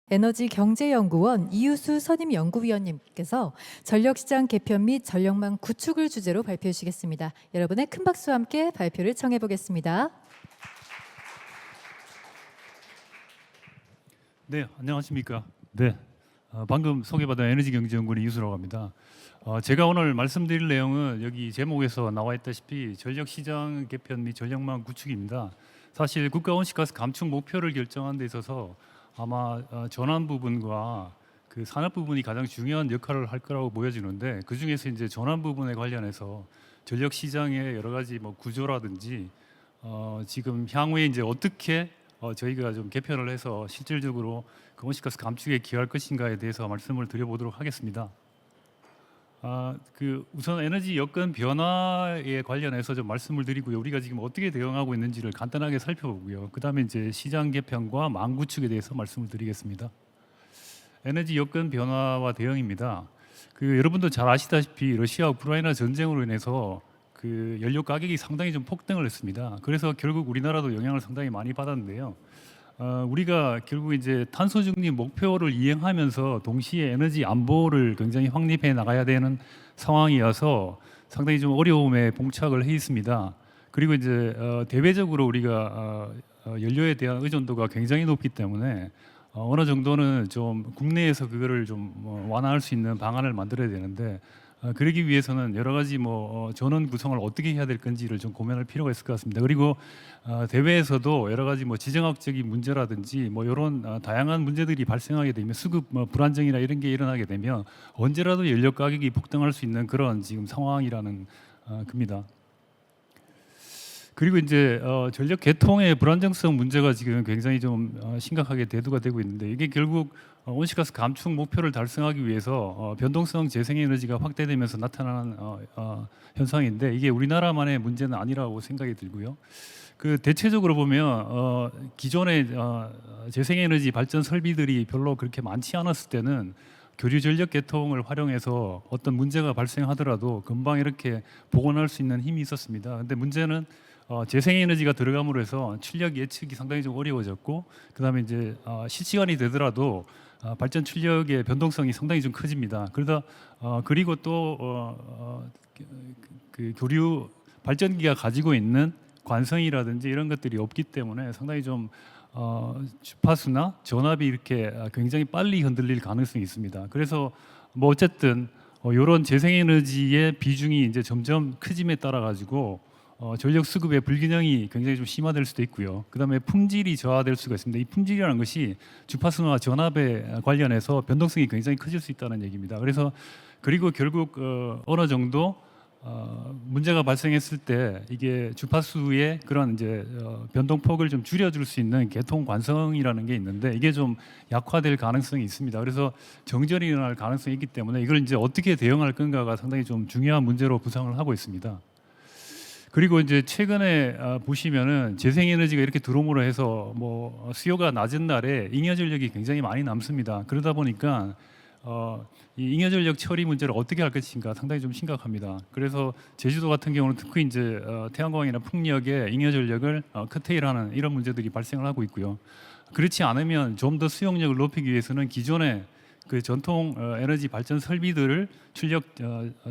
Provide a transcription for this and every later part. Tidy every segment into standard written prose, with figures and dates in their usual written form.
에너지경제연구원 이유수 선임연구위원님께서 전력시장 개편 및 전력망 구축을 주제로 발표해 주시겠습니다. 여러분의 큰 박수와 함께 발표를 청해 보겠습니다. 네, 안녕하십니까. 네, 방금 소개받은 에너지경제연구원 이유수라고 합니다. 제가 오늘 말씀드릴 내용은 여기 제목에서 나와 있다시피 전력시장 개편 및 전력망 구축입니다. 사실 국가 온실가스 감축 목표를 결정한 데 있어서 아마 전환 부분과 그 산업 부분이 가장 중요한 역할을 할 거라고 보여지는데, 그 중에서 이제 전환 부분에 관련해서 전력 시장의 여러 가지 뭐 구조라든지 지금 향후에 이제 어떻게 저희가 좀 개편을 해서 실질적으로 그 온실가스 감축에 기여할 것인가에 대해서 말씀을 드려보도록 하겠습니다. 우선 에너지 여건 변화에 관련해서 좀 말씀을 드리고요. 우리가 지금 어떻게 대응하고 있는지를 간단하게 살펴보고요. 그다음에 이제 시장 개편과 망 구축에 대해서 말씀을 드리겠습니다. 에너지 여건 변화와 대응입니다. 여러분도 잘 아시다시피 러시아 우크라이나 전쟁으로 인해서 그 연료 가격이 상당히 좀 폭등을 했습니다. 그래서 결국 우리나라도 영향을 상당히 많이 받았는데요. 우리가 결국 이제 탄소 중립 목표를 이행하면서 동시에 에너지 안보를 굉장히 확립해 나가야 되는 상황이어서 상당히 좀 어려움에 봉착을 해 있습니다. 그리고 이제 대외적으로 우리가 연료에 대한 의존도가 굉장히 높기 때문에 어느 정도는 좀 국내에서 그거를 좀 완화할 수 있는 방안을 만들어야 되는데, 그러기 위해서는 여러 가지 전원 구성을 어떻게 해야 될 건지를 좀 고민할 필요가 있을 것 같습니다. 그리고 대외에서도 여러 가지 지정학적인 문제라든지 이런 다양한 문제들이 발생하게 되면 수급 불안정이나 이런 게 일어나게 되면 언제라도 연료 가격이 폭등할 수 있는 그런 지금 상황이라는 겁니다. 그리고 이제 전력 개통의 불안정성 문제가 지금 굉장히 좀 심각하게 대두가 되고 있는데, 이게 결국 온실가스 감축 목표를 달성하기 위해서 변동성 재생에너지가 확대되면서 나타나는 현상인데, 이게 우리나라만의 문제는 아니라고 생각이 들고요. 대체적으로 보면 기존의 재생에너지 발전 설비들이 별로 그렇게 많지 않았을 때는 교류 전력 개통을 활용해서 어떤 문제가 발생하더라도 금방 이렇게 복원할 수 있는 힘이 있었습니다. 근데 문제는 재생에너지가 들어감으로 해서 출력 예측이 상당히 좀 어려워졌고, 그다음에 이제 실시간이 되더라도 발전 출력의 변동성이 상당히 좀 커집니다. 그리고 또 그 교류 발전기가 가지고 있는 관성이라든지 이런 것들이 없기 때문에 상당히 좀 주파수나 전압이 이렇게 굉장히 빨리 흔들릴 가능성이 있습니다. 그래서 어쨌든 이런 재생에너지의 비중이 이제 점점 커짐에 따라 가지고 전력 수급의 불균형이 굉장히 좀 심화될 수도 있고요. 그다음에 품질이 저하될 수가 있습니다. 이 품질이라는 것이 주파수나 전압에 관련해서 변동성이 굉장히 커질 수 있다는 얘기입니다. 그리고 결국 어느 정도 문제가 발생했을 때 이게 주파수의 그런 이제 변동폭을 좀 줄여줄 수 있는 개통 관성이라는 게 있는데, 이게 좀 약화될 가능성이 있습니다. 그래서 정전이 일어날 가능성이 있기 때문에 이걸 이제 어떻게 대응할 건가가 상당히 좀 중요한 문제로 구성을 하고 있습니다. 그리고 이제 최근에 보시면은 재생에너지가 이렇게 들어옴으로 해서 수요가 낮은 날에 잉여전력이 굉장히 많이 남습니다. 그러다 보니까 이 잉여전력 처리 문제를 어떻게 할 것인가 상당히 좀 심각합니다. 그래서 제주도 같은 경우는 특히 이제 태양광이나 풍력의 잉여전력을 커테일하는 이런 문제들이 발생을 하고 있고요. 그렇지 않으면 좀 더 수용력을 높이기 위해서는 기존의 그 전통 에너지 발전 설비들을 출력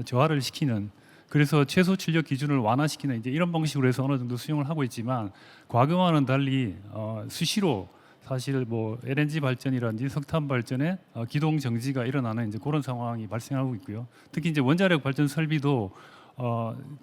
저하를 시키는, 그래서 최소 출력 기준을 완화시키는 이제 이런 방식으로 해서 어느 정도 수용을 하고 있지만, 과거와는 달리 수시로 사실 LNG 발전이라든지 석탄 발전에 기동 정지가 일어나는 이제 그런 상황이 발생하고 있고요. 특히 이제 원자력 발전 설비도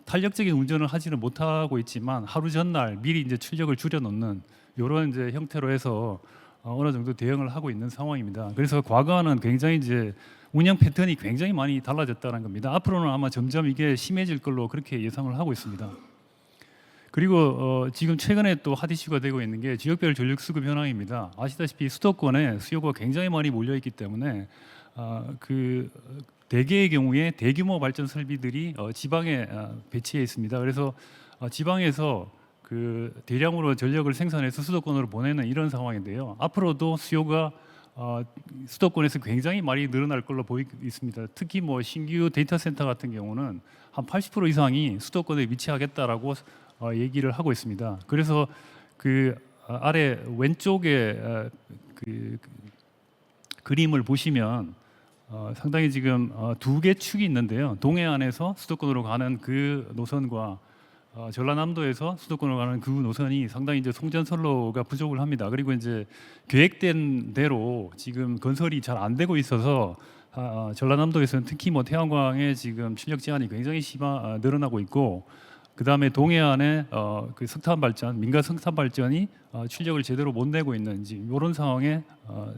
탄력적인 운전을 하지는 못하고 있지만 하루 전날 미리 이제 출력을 줄여 놓는 이런 이제 형태로 해서 어느 정도 대응을 하고 있는 상황입니다. 그래서 과거와는 굉장히 이제 운영 패턴이 굉장히 많이 달라졌다는 겁니다. 앞으로는 아마 점점 이게 심해질 걸로 그렇게 예상을 하고 있습니다. 그리고 지금 최근에 또 핫 이슈가 되고 있는 게 지역별 전력 수급 현황입니다. 아시다시피 수도권에 수요가 굉장히 많이 몰려 있기 때문에 대개의 경우에 대규모 발전 설비들이 지방에 배치해 있습니다. 그래서 지방에서 대량으로 전력을 생산해서 수도권으로 보내는 이런 상황인데요. 앞으로도 수요가 수도권에서 굉장히 많이 늘어날 걸로 보이고 있습니다. 특히 신규 데이터 센터 같은 경우는 한 80% 이상이 수도권에 위치하겠다라고 얘기를 하고 있습니다. 그래서 아래 왼쪽에 그림을 보시면 상당히 지금 두 개 축이 있는데요. 동해안에서 수도권으로 가는 그 노선과 전라남도에서 수도권으로 가는 그 노선이 상당히 이제 송전선로가 부족을 합니다. 그리고 이제 계획된 대로 지금 건설이 잘 안 되고 있어서 전라남도에서는 특히 뭐 태양광의 지금 출력 제한이 굉장히 늘어나고 있고, 그 다음에 동해안에 그 석탄 발전, 민간 석탄 발전이 출력을 제대로 못 내고 있는 이런 상황에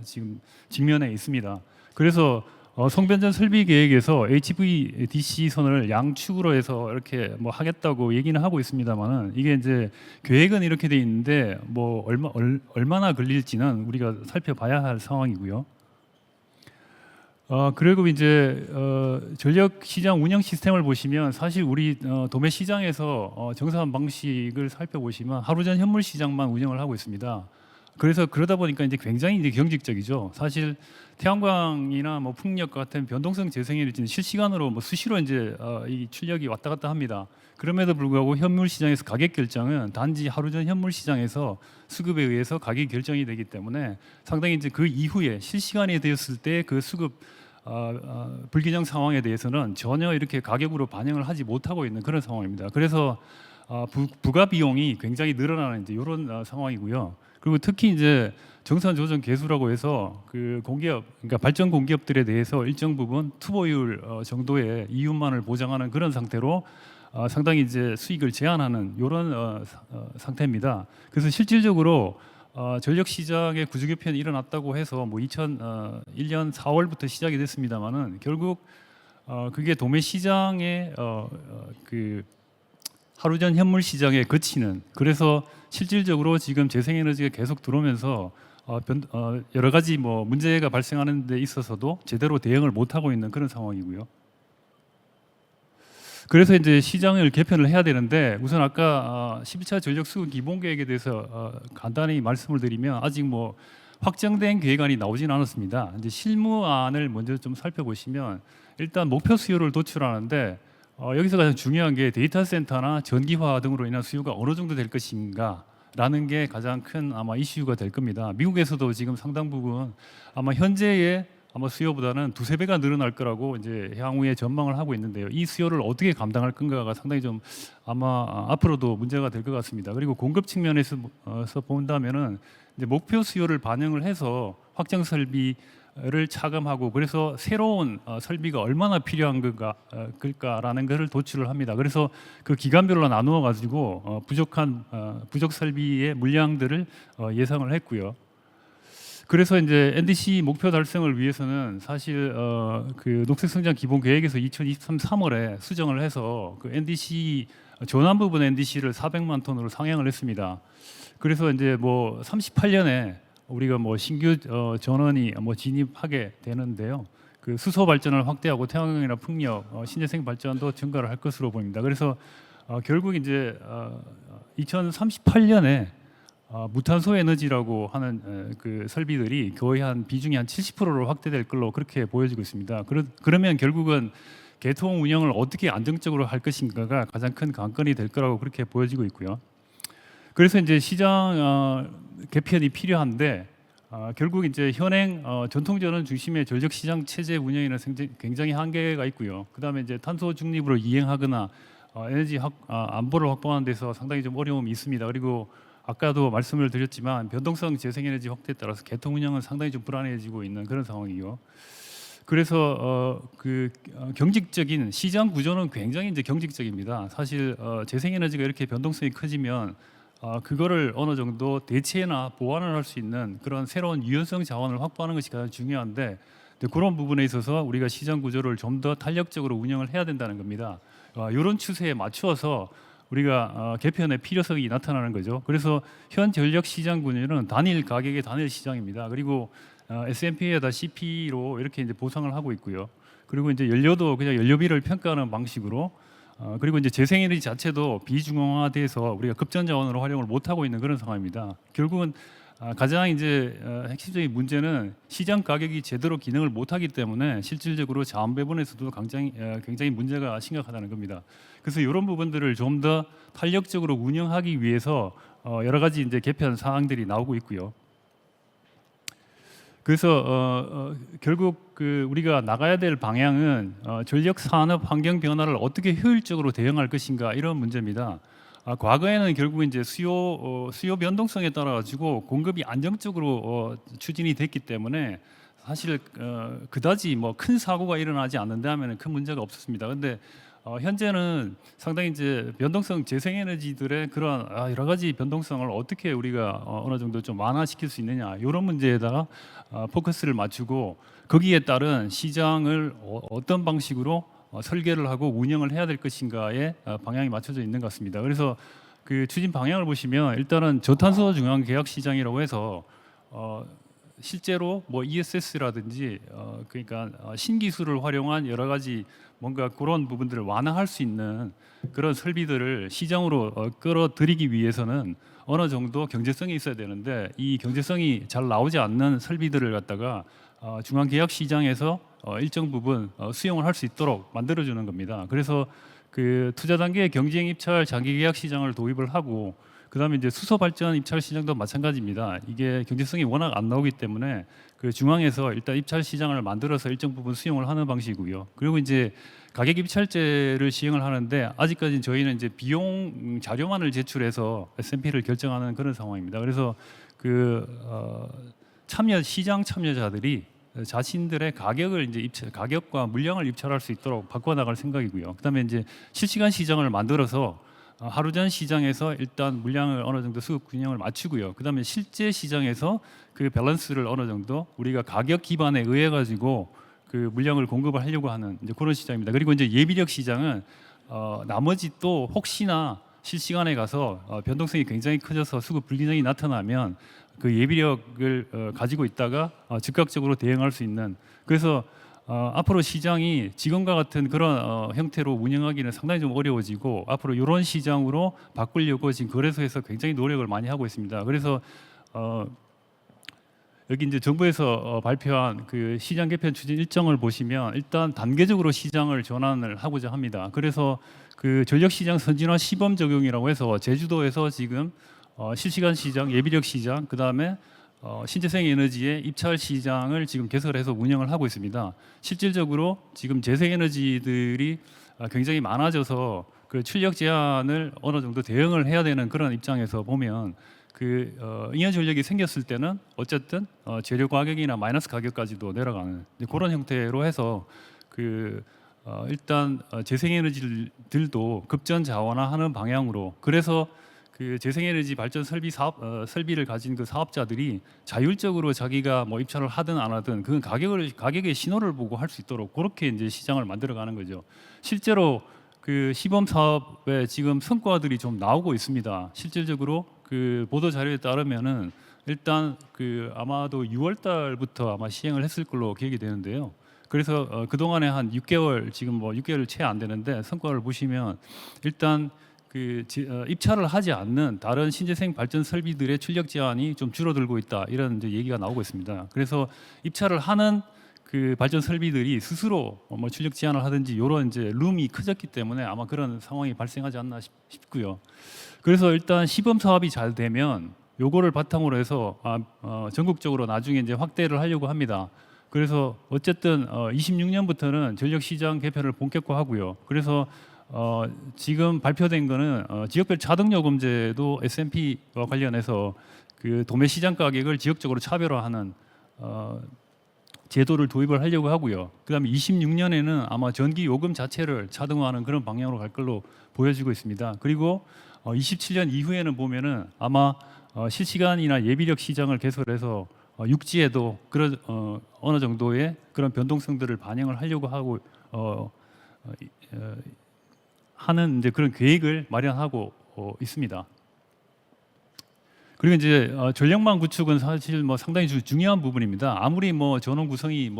지금 직면해 있습니다. 그래서 송변전 설비 계획에서 HVDC 선을 양축으로 해서 이렇게 뭐 하겠다고 얘기는 하고 있습니다만은, 이게 이제 계획은 이렇게 돼 있는데 뭐 얼마나 걸릴지는 우리가 살펴봐야 할 상황이고요. 그리고 이제 전력 시장 운영 시스템을 보시면 사실 우리 도매 시장에서 정상화 방식을 살펴보시면 하루 전 현물 시장만 운영을 하고 있습니다. 그래서 그러다 보니까 이제 굉장히 이제 경직적이죠. 사실 태양광이나 뭐 풍력 같은 변동성 재생에너지는 실시간으로 뭐 수시로 이제 이 출력이 왔다 갔다 합니다. 그럼에도 불구하고 현물 시장에서 가격 결정은 단지 하루 전 현물 시장에서 수급에 의해서 가격이 결정이 되기 때문에 상당히 이제 그 이후에 실시간이 되었을 때 그 수급 불균형 상황에 대해서는 전혀 이렇게 가격으로 반영을 하지 못하고 있는 그런 상황입니다. 그래서 부가 비용이 굉장히 늘어나는 이제 이런 상황이고요. 그리고 특히 이제 정산 조정 개수라고 해서 그 공기업, 그러니까 발전 공기업들에 대해서 일정 부분 투보율 정도의 이윤만을 보장하는 그런 상태로 상당히 이제 수익을 제한하는 이런 상태입니다. 그래서 실질적으로 전력 시장의 구조 개편이 일어났다고 해서 뭐 2001년 4월부터 시작이 됐습니다만은 결국 그게 도매 시장의 그 하루 전 현물 시장에 그치는, 그래서 실질적으로 지금 재생에너지가 계속 들어오면서 여러 가지 뭐 문제가 발생하는 데 있어서도 제대로 대응을 못 하고 있는 그런 상황이고요. 그래서 이제 시장을 개편을 해야 되는데, 우선 아까 12차 전력 수급 기본 계획에 대해서 간단히 말씀을 드리면 아직 뭐 확정된 계획안이 나오진 않았습니다. 이제 실무안을 먼저 좀 살펴보시면 일단 목표 수요를 도출하는데 여기서 가장 중요한 게 데이터 센터나 전기화 등으로 인한 수요가 어느 정도 될 것인가라는 게 가장 큰 아마 이슈가 될 겁니다. 미국에서도 지금 상당 부분 아마 현재의 수요보다는 두세 배가 늘어날 거라고 이제 향후에 전망을 하고 있는데요. 이 수요를 어떻게 감당할 건가가 상당히 좀 아마 앞으로도 문제가 될 것 같습니다. 그리고 공급 측면에서 본다면은 이제 목표 수요를 반영을 해서 확장 설비를 차감하고, 그래서 새로운 설비가 얼마나 필요한 걸까라는 것을 도출을 합니다. 그래서 그 기간별로 나누어 가지고 부족 설비의 물량들을 예상을 했고요. 그래서 이제 NDC 목표 달성을 위해서는 사실 그 녹색성장 기본 계획에서 2023 3월에 수정을 해서 그 NDC 전환 부분 NDC를 400만 톤으로 상향을 했습니다. 그래서 이제 뭐 38년에 우리가 뭐 신규 전원이 뭐 진입하게 되는데요. 그 수소 발전을 확대하고 태양광이나 풍력, 신재생 발전도 증가를 할 것으로 보입니다. 그래서 결국 이제 2038년에 무탄소 에너지라고 하는 그 설비들이 거의 한 비중이 한 70%로 확대될 걸로 그렇게 보여지고 있습니다. 그러면 결국은 개통 운영을 어떻게 안정적으로 할 것인가가 가장 큰 관건이 될 거라고 그렇게 보여지고 있고요. 그래서 이제 시장 개편이 필요한데 결국 이제 현행 전통 전원 중심의 전력 시장 체제 운영에는 굉장히 한계가 있고요. 그다음에 이제 탄소 중립으로 이행하거나 에너지 안보를 확보하는 데서 상당히 좀 어려움이 있습니다. 그리고 아까도 말씀을 드렸지만 변동성 재생에너지 확대에 따라서 개통 운영은 상당히 좀 불안해지고 있는 그런 상황이요. 그래서 그 경직적인 시장 구조는 굉장히 이제 경직적입니다. 사실 재생에너지가 이렇게 변동성이 커지면 그거를 어느 정도 대체나 보완을 할 수 있는 그런 새로운 유연성 자원을 확보하는 것이 가장 중요한데, 그런 부분에 있어서 우리가 시장 구조를 좀 더 탄력적으로 운영을 해야 된다는 겁니다. 이런 추세에 맞추어서 우리가 개편의 필요성이 나타나는 거죠. 그래서 현 전력 시장 구조는 단일 가격의 단일 시장입니다. 그리고 S&P에다 CP로 이렇게 이제 보상을 하고 있고요. 그리고 이제 연료도 그냥 연료비를 평가하는 방식으로, 그리고 이제 재생에너지 자체도 비중앙화돼서 우리가 급전 자원으로 활용을 못 하고 있는 그런 상황입니다. 결국은 가장 이제 핵심적인 문제는 시장 가격이 제대로 기능을 못하기 때문에 실질적으로 자원 배분에서도 굉장히 문제가 심각하다는 겁니다. 그래서 이런 부분들을 좀 더 탄력적으로 운영하기 위해서 여러 가지 이제 개편 사항들이 나오고 있고요. 그래서 결국 그 우리가 나가야 될 방향은 전력 산업 환경 변화를 어떻게 효율적으로 대응할 것인가 이런 문제입니다. 과거에는 결국 이제 수요 변동성에 따라 가지고 공급이 안정적으로 추진이 됐기 때문에 사실 그다지 뭐 큰 사고가 일어나지 않는다면 큰 문제가 없었습니다. 근데 현재는 상당히 이제 변동성 재생에너지들의 그런 여러 가지 변동성을 어떻게 우리가 어느 정도 좀 완화시킬 수 있느냐 이런 문제에다가 포커스를 맞추고 거기에 따른 시장을 어떤 방식으로 설계를 하고 운영을 해야 될 것인가에 방향이 맞춰져 있는 것 같습니다. 그래서 그 추진 방향을 보시면 일단은 저탄소 중앙 계약 시장이라고 해서 실제로 뭐 ESS라든지 그러니까 신기술을 활용한 여러 가지 뭔가 그런 부분들을 완화할 수 있는 그런 설비들을 시장으로 끌어들이기 위해서는 어느 정도 경제성이 있어야 되는데 이 경제성이 잘 나오지 않는 설비들을 갖다가 중앙 계약 시장에서 일정 부분 수용을 할 수 있도록 만들어주는 겁니다. 그래서 그 투자 단계 경쟁 입찰 장기 계약 시장을 도입을 하고 그다음에 이제 수소 발전 입찰 시장도 마찬가지입니다. 이게 경제성이 워낙 안 나오기 때문에 그 중앙에서 일단 입찰 시장을 만들어서 일정 부분 수용을 하는 방식이고요. 그리고 이제 가격 입찰제를 시행을 하는데 아직까지는 저희는 이제 비용 자료만을 제출해서 S&P를 결정하는 그런 상황입니다. 그래서 그 시장 참여자들이 자신들의 가격을 이제 가격과 물량을 입찰할 수 있도록 바꿔 나갈 생각이고요. 그다음에 이제 실시간 시장을 만들어서 하루 전 시장에서 일단 물량을 어느 정도 수급 균형을 맞추고요. 그다음에 실제 시장에서 그 밸런스를 어느 정도 우리가 가격 기반에 의해 가지고 그 물량을 공급을 하려고 하는 이제 그런 시장입니다. 그리고 이제 예비력 시장은 나머지 또 혹시나 실시간에 가서 변동성이 굉장히 커져서 수급 불균형이 나타나면 그 예비력을 가지고 있다가 즉각적으로 대응할 수 있는 그래서 앞으로 시장이 지금과 같은 그런 형태로 운영하기는 상당히 좀 어려워지고 앞으로 이런 시장으로 바꾸려고 지금 거래소에서 굉장히 노력을 많이 하고 있습니다. 그래서 여기 이제 정부에서 발표한 그 시장 개편 추진 일정을 보시면 일단 단계적으로 시장을 전환을 하고자 합니다. 그래서 그 전력 시장 선진화 시범 적용이라고 해서 제주도에서 지금 실시간 시장, 예비력 시장, 그 다음에 신재생 에너지의 입찰 시장을 지금 개설해서 운영을 하고 있습니다. 실질적으로 지금 재생 에너지들이 굉장히 많아져서 그 출력 제한을 어느 정도 대응을 해야 되는 그런 입장에서 보면 그 잉여 전력이 생겼을 때는 어쨌든 재료 가격이나 마이너스 가격까지도 내려가는 그런 형태로 해서 그 일단 재생 에너지들도 급전 자원화하는 방향으로 그래서 그 재생에너지 발전 설비를 가진 그 사업자들이 자율적으로 자기가 뭐 입찰을 하든 안 하든 그 가격의 신호를 보고 할 수 있도록 그렇게 이제 시장을 만들어가는 거죠. 실제로 그 시범 사업에 지금 성과들이 좀 나오고 있습니다. 실질적으로 그 보도 자료에 따르면은 일단 그 아마도 6월 달부터 아마 시행을 했을 걸로 기억이 되는데요. 그래서 그 동안에 한 6개월 지금 뭐 6개월 채 안 되는데 성과를 보시면 일단 그 입찰을 하지 않는 다른 신재생 발전 설비들의 출력 제한이 좀 줄어들고 있다 이런 이제 얘기가 나오고 있습니다. 그래서 입찰을 하는 그 발전 설비들이 스스로 뭐 출력 제한을 하든지 이런 이제 룸이 커졌기 때문에 아마 그런 상황이 발생하지 않나 싶고요. 그래서 일단 시범 사업이 잘 되면 요거를 바탕으로 해서 전국적으로 나중에 이제 확대를 하려고 합니다. 그래서 어쨌든 26년부터는 전력 시장 개편을 본격화하고요. 그래서 지금 발표된 거는 지역별 자동요금제도 S&P와 관련해서 그 도매 시장 가격을 지역적으로 차별화하는 제도를 도입을 하려고 하고요. 그다음에 26년에는 아마 전기 요금 자체를 자동화하는 그런 방향으로 갈 걸로 보여지고 있습니다. 그리고 27년 이후에는 보면은 아마 실시간이나 예비력 시장을 개설해서 육지에도 그런 어느 정도의 그런 변동성들을 반영을 하려고 하고 하는 이제 그런 계획을 마련하고 있습니다. 그리고 이제 전력망 구축은 사실 뭐 상당히 중요한 부분입니다. 아무리 뭐 전원 구성이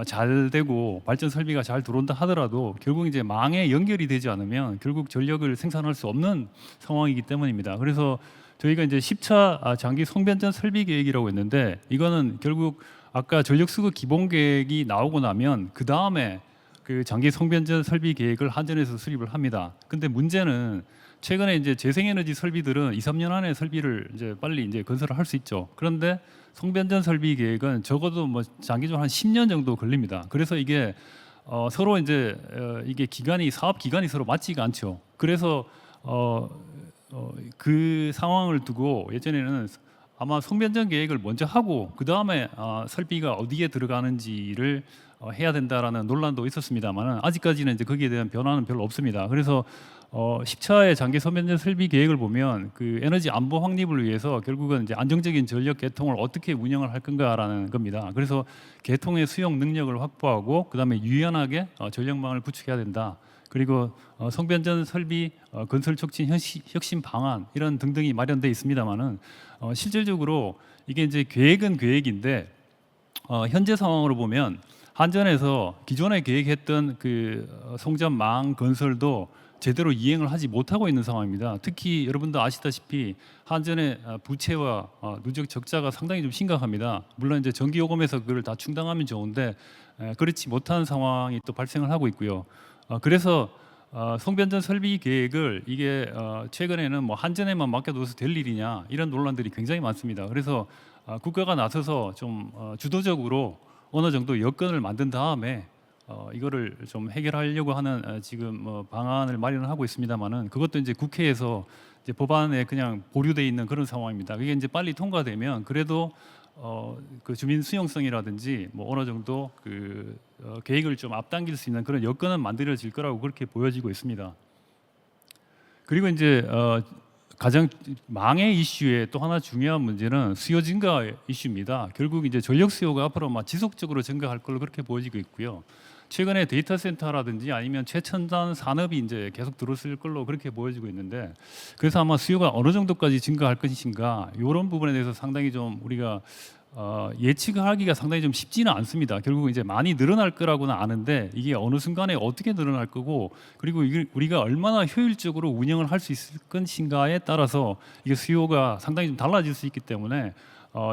잘 되고 발전 설비가 잘 들어온다 하더라도 결국 이제 망에 연결이 되지 않으면 결국 전력을 생산할 수 없는 상황이기 때문입니다. 그래서 저희가 이제 10차 장기 송변전 설비 계획이라고 했는데 이거는 결국 아까 전력 수급 기본 계획이 나오고 나면 그 다음에 그 장기 송변전 설비 계획을 한전에서 수립을 합니다. 근데 문제는 최근에 이제 재생에너지 설비들은 2, 3년 안에 설비를 이제 빨리 이제 건설을 할 수 있죠. 그런데 송변전 설비 계획은 적어도 뭐 장기적으로 한 10년 정도 걸립니다. 그래서 이게 서로 이제 이게 기간이 사업 기간이 서로 맞지가 않죠. 그래서 그 상황을 두고 예전에는 아마 송변전 계획을 먼저 하고 그 다음에 설비가 어디에 들어가는지를 해야 된다라는 논란도 있었습니다만 아직까지는 이제 거기에 대한 변화는 별로 없습니다. 그래서 10차의 장기 송변전 설비 계획을 보면 그 에너지 안보 확립을 위해서 결국은 이제 안정적인 전력 개통을 어떻게 운영을 할 건가라는 겁니다. 그래서 개통의 수용 능력을 확보하고 그다음에 유연하게 전력망을 구축해야 된다. 그리고 송변전 설비 건설 촉진 혁신 방안 이런 등등이 마련돼 있습니다만은 실질적으로 이게 이제 계획은 계획인데 현재 상황으로 보면 한전에서 기존에 계획했던 그 송전망 건설도 제대로 이행을 하지 못하고 있는 상황입니다. 특히 여러분도 아시다시피 한전의 부채와 누적 적자가 상당히 좀 심각합니다. 물론 이제 전기요금에서 그걸 다 충당하면 좋은데 그렇지 못한 상황이 또 발생을 하고 있고요. 그래서 송변전 설비 계획을 이게 최근에는 뭐 한전에만 맡겨둬서 될 일이냐 이런 논란들이 굉장히 많습니다. 그래서 국가가 나서서 좀 주도적으로 어느 정도 여건을 만든 다음에 이거를 좀 해결하려고 하는 지금 방안을 마련하고 있습니다만은 그것도 이제 국회에서 이제 법안에 그냥 보류돼 있는 그런 상황입니다. 그게 이제 빨리 통과되면 그래도 그 주민 수용성이라든지 뭐 어느 정도 그 계획을 좀 앞당길 수 있는 그런 여건은 만들어질 거라고 그렇게 보여지고 있습니다. 그리고 이제 가장 망의 이슈의 또 하나 중요한 문제는 수요 증가 이슈입니다. 결국 이제 전력 수요가 앞으로 막 지속적으로 증가할 걸로 그렇게 보여지고 있고요. 최근에 데이터 센터라든지 아니면 최첨단 산업이 이제 계속 들어설 걸로 그렇게 보여지고 있는데 그래서 아마 수요가 어느 정도까지 증가할 것인가 이런 부분에 대해서 상당히 좀 우리가 예측하기가 상당히 좀 쉽지는 않습니다. 결국 이제 많이 늘어날 거라고는 아는데 이게 어느 순간에 어떻게 늘어날 거고 그리고 우리가 얼마나 효율적으로 운영을 할 수 있을 것인가에 따라서 이게 수요가 상당히 좀 달라질 수 있기 때문에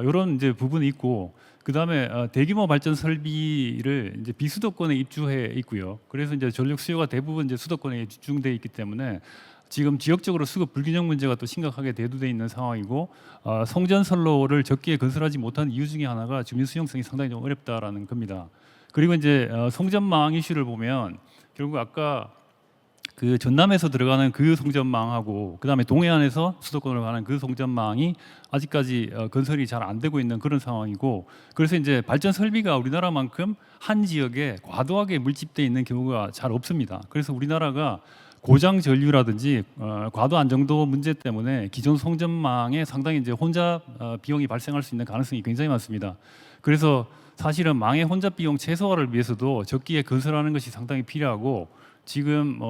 이런 이제 부분이 있고 그 다음에 대규모 발전 설비를 이제 비수도권에 입주해 있고요. 그래서 이제 전력 수요가 대부분 이제 수도권에 집중돼 있기 때문에 지금 지역적으로 수급 불균형 문제가 또 심각하게 대두돼 있는 상황이고 송전선로를 적기에 건설하지 못한 이유 중에 하나가 주민 수용성이 상당히 좀 어렵다라는 겁니다. 그리고 이제 송전망 이슈를 보면 결국 아까 그 전남에서 들어가는 그 송전망하고 그다음에 동해안에서 수도권으로 가는 그 송전망이 아직까지 건설이 잘 안 되고 있는 그런 상황이고 그래서 이제 발전 설비가 우리나라만큼 한 지역에 과도하게 밀집돼 있는 경우가 잘 없습니다. 그래서 우리나라가 고장 전류라든지 과도 안정도 문제 때문에 기존 송전망에 상당히 이제 혼잡 비용이 발생할 수 있는 가능성이 굉장히 많습니다. 그래서 사실은 망의 혼잡 비용 최소화를 위해서도 적기에 건설하는 것이 상당히 필요하고 지금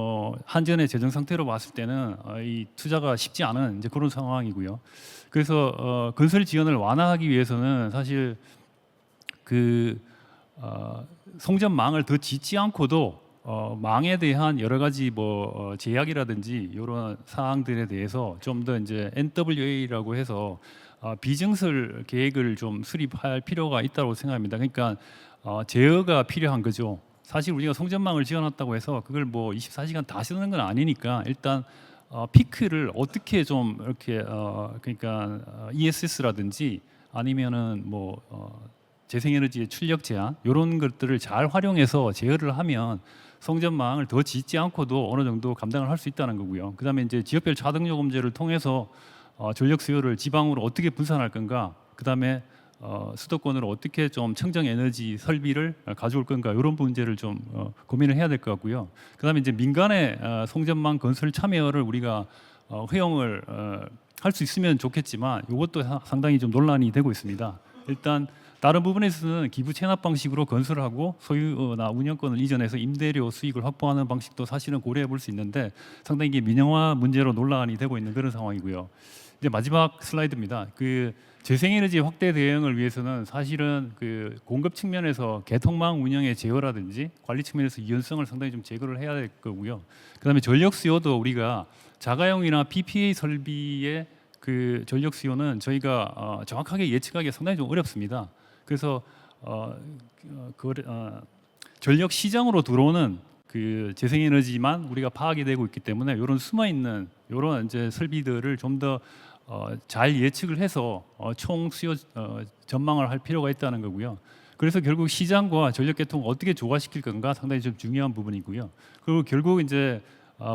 한전의 재정 상태로 봤을 때는 이 투자가 쉽지 않은 이제 그런 상황이고요. 그래서 건설 지연을 완화하기 위해서는 사실 그 송전망을 더 짓지 않고도 망에 대한 여러 가지 뭐 제약이라든지 이런 사항들에 대해서 좀 더 이제 NWA라고 해서 비증설 계획을 좀 수립할 필요가 있다고 생각합니다. 그러니까 제어가 필요한 거죠. 사실 우리가 송전망을 지어놨다고 해서 그걸 뭐 24시간 다 쓰는 건 아니니까 일단 피크를 어떻게 좀 이렇게 그러니까 ESS라든지 아니면은 뭐 재생에너지의 출력 제한 이런 것들을 잘 활용해서 제어를 하면 송전망을 더 짓지 않고도 어느 정도 감당을 할 수 있다는 거고요. 그다음에 이제 지역별 차등요금제를 통해서 전력 수요를 지방으로 어떻게 분산할 건가, 그다음에 수도권으로 어떻게 좀 청정 에너지 설비를 가져올 건가 이런 문제를 좀 고민을 해야 될 것 같고요. 그다음에 이제 민간의 송전망 건설 참여를 우리가 허용을 할 수 있으면 좋겠지만 이것도 상당히 좀 논란이 되고 있습니다. 일단 다른 부분에서는 기부 체납 방식으로 건설하고 소유나 운영권을 이전해서 임대료 수익을 확보하는 방식도 사실은 고려해 볼 수 있는데 상당히 이게 민영화 문제로 논란이 되고 있는 그런 상황이고요. 이제 마지막 슬라이드입니다. 그 재생에너지 확대 대응을 위해서는 사실은 그 공급 측면에서 개통망 운영의 제어라든지 관리 측면에서 유연성을 상당히 좀 제거를 해야 될 거고요. 그다음에 전력 수요도 우리가 자가용이나 PPA 설비의 그 전력 수요는 저희가 정확하게 예측하기 상당히 좀 어렵습니다. 그래서 전력 시장으로 들어오는 그 재생에너지만 우리가 파악이 되고 있기 때문에 이런 숨어 있는 이런 이제 설비들을 좀 더 잘 예측을 해서 총 수요 전망을 할 필요가 있다는 거고요. 그래서 결국 시장과 전력 계통을 어떻게 조화시킬 건가 상당히 좀 중요한 부분이고요. 그리고 결국 이제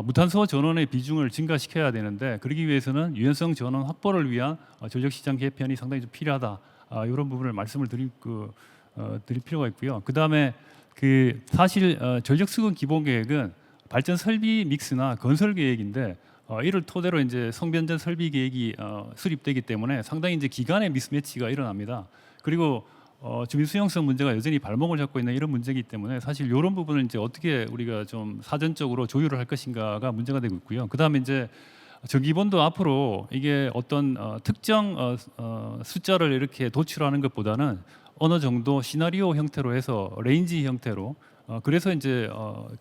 무탄소 전원의 비중을 증가시켜야 되는데 그러기 위해서는 유연성 전원 확보를 위한 전력 시장 개편이 상당히 좀 필요하다. 이런 부분을 말씀을 드릴 필요가 있고요. 그 다음에 사실 전력 수급 기본 계획은 발전 설비 믹스나 건설 계획인데 이를 토대로 이제 성변전 설비 계획이 수립되기 때문에 상당히 이제 기간의 미스매치가 일어납니다. 그리고 주민 수용성 문제가 여전히 발목을 잡고 있는 이런 문제이기 때문에 사실 이런 부분을 이제 어떻게 우리가 좀 사전적으로 조율을 할 것인가가 문제가 되고 있고요. 그다음에 이제 전기본도 앞으로 이게 어떤 특정 숫자를 이렇게 도출하는 것보다는 어느 정도 시나리오 형태로 해서 레인지 형태로 그래서 이제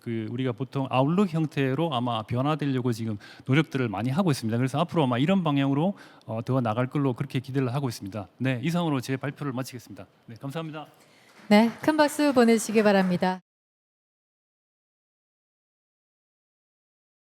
우리가 보통 아웃룩 형태로 아마 변화되려고 지금 노력들을 많이 하고 있습니다. 그래서 앞으로 아마 이런 방향으로 더 나갈 걸로 그렇게 기대를 하고 있습니다. 네, 이상으로 제 발표를 마치겠습니다. 네, 감사합니다. 네, 큰 박수 보내주시기 바랍니다.